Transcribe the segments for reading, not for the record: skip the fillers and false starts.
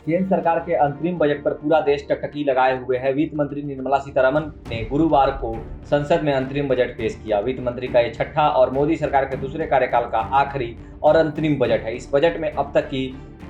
केंद्र सरकार के अंतरिम बजट पर पूरा देश टकटकी लगाए हुए है। वित्त मंत्री निर्मला सीतारमण ने गुरुवार को संसद में अंतरिम बजट पेश किया। वित्त मंत्री का ये छठा और मोदी सरकार के दूसरे कार्यकाल का आखिरी और अंतरिम बजट है। इस बजट में अब तक की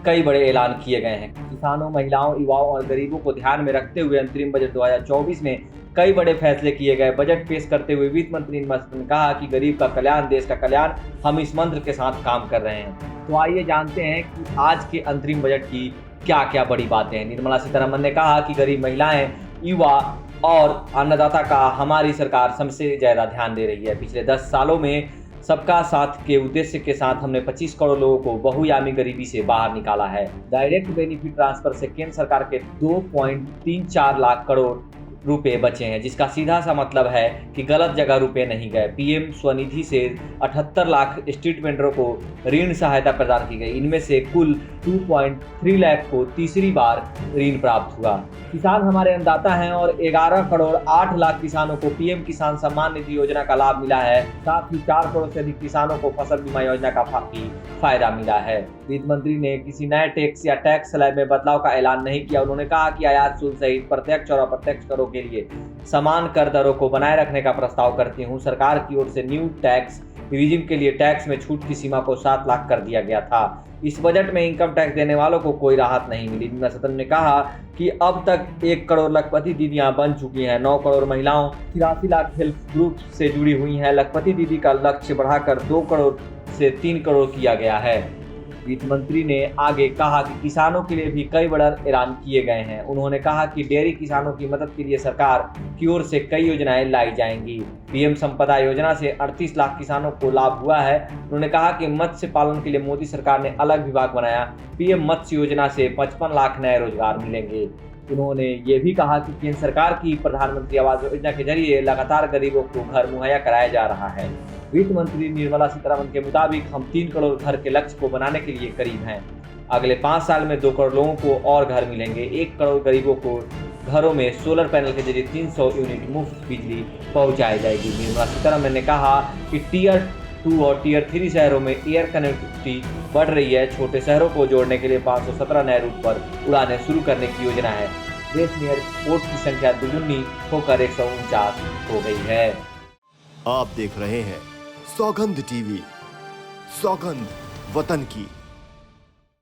कई बड़े ऐलान किए गए हैं। किसानों, महिलाओं, युवाओं और गरीबों को ध्यान में रखते हुए अंतरिम बजट 2024 में कई बड़े फैसले किए गए। बजट पेश करते हुए वित्त मंत्री ने कहा कि गरीब का कल्याण देश का कल्याण, हम इस मंत्र के साथ काम कर रहे हैं। तो आइए जानते हैं कि आज के अंतरिम बजट की क्या क्या बड़ी बातें हैं। निर्मला सीतारमण ने कहा कि गरीब महिलाएं, युवा और अन्नदाता का हमारी सरकार सबसे ज्यादा ध्यान दे रही है। पिछले 10 सालों में सबका साथ के उद्देश्य के साथ हमने 25 करोड़ लोगों को बहुआयामी गरीबी से बाहर निकाला है। डायरेक्ट बेनिफिट ट्रांसफर से केंद्र सरकार के 2.34 लाख करोड़ रुपए बचे हैं, जिसका सीधा सा मतलब है कि गलत जगह रुपए नहीं गए। पीएम स्वनिधि से 78 लाख स्ट्रीट वेंडरों को ऋण सहायता प्रदान की गई। इनमें से कुल 2.3 लाख को तीसरी बार ऋण प्राप्त हुआ। किसान हमारे अन्नदाता हैं और 11 करोड़ 8 लाख किसानों को पीएम किसान सम्मान निधि योजना का लाभ मिला है। साथ ही 4 करोड़ से अधिक किसानों को फसल बीमा योजना का भी फायदा मिला है। वित्त मंत्री ने किसी नए टैक्स या टैक्स स्लैब में बदलाव का ऐलान नहीं किया। उन्होंने कहा कि आयात शुल्क सहित प्रत्यक्ष और अप्रत्यक्ष करों के लिए समान कर दरों को बनाए रखने का प्रस्ताव करती हूं। सरकार की ओर से न्यू टैक्स रिजिम के लिए टैक्स में छूट की सीमा को 7 लाख कर दिया गया था। इस बजट में इनकम टैक्स देने वालों को कोई राहत नहीं मिली। निर्मला सीतारमण ने कहा कि अब तक 1 करोड़ लखपति दीदियां बन चुकी हैं। 9 करोड़ महिलाओं, 83 लाख हेल्थ ग्रुप से जुड़ी हुई हैं। लखपति दीदी का लक्ष्य बढ़ाकर 2 करोड़ से 3 करोड़ किया गया है। वित्त मंत्री ने आगे कहा कि किसानों के लिए भी कई बड़े ऐलान किए गए हैं। उन्होंने कहा कि डेयरी किसानों की मदद के लिए सरकार की ओर से कई योजनाएं लाई जाएंगी। पीएम संपदा योजना से 38 लाख किसानों को लाभ हुआ है। उन्होंने कहा कि मत्स्य पालन के लिए मोदी सरकार ने अलग विभाग बनाया। पीएम मत्स्य योजना से 55 लाख नए रोजगार मिलेंगे। उन्होंने ये भी कहा कि केंद्र सरकार की प्रधानमंत्री आवास योजना के जरिए लगातार गरीबों को घर मुहैया कराया जा रहा है। वित्त मंत्री निर्मला सीतारमण के मुताबिक हम 3 करोड़ घर के लक्ष्य को बनाने के लिए करीब हैं। अगले 5 साल में 2 करोड़ लोगों को और घर मिलेंगे। 1 करोड़ गरीबों को घरों में सोलर पैनल के जरिए 300 यूनिट मुफ्त बिजली पहुंचाई जाएगी। निर्मला सीतारमण ने कहा कि टियर 2 और टियर 3 शहरों में एयर कनेक्टिविटी बढ़ रही है। छोटे शहरों को जोड़ने के लिए 517 नए रूट पर उड़ानें शुरू करने की योजना है। देश में एयरपोर्ट की संख्या दुगुनी होकर 149 हो गई है। आप देख रहे हैं सौगंध टीवी, सौगंध वतन की।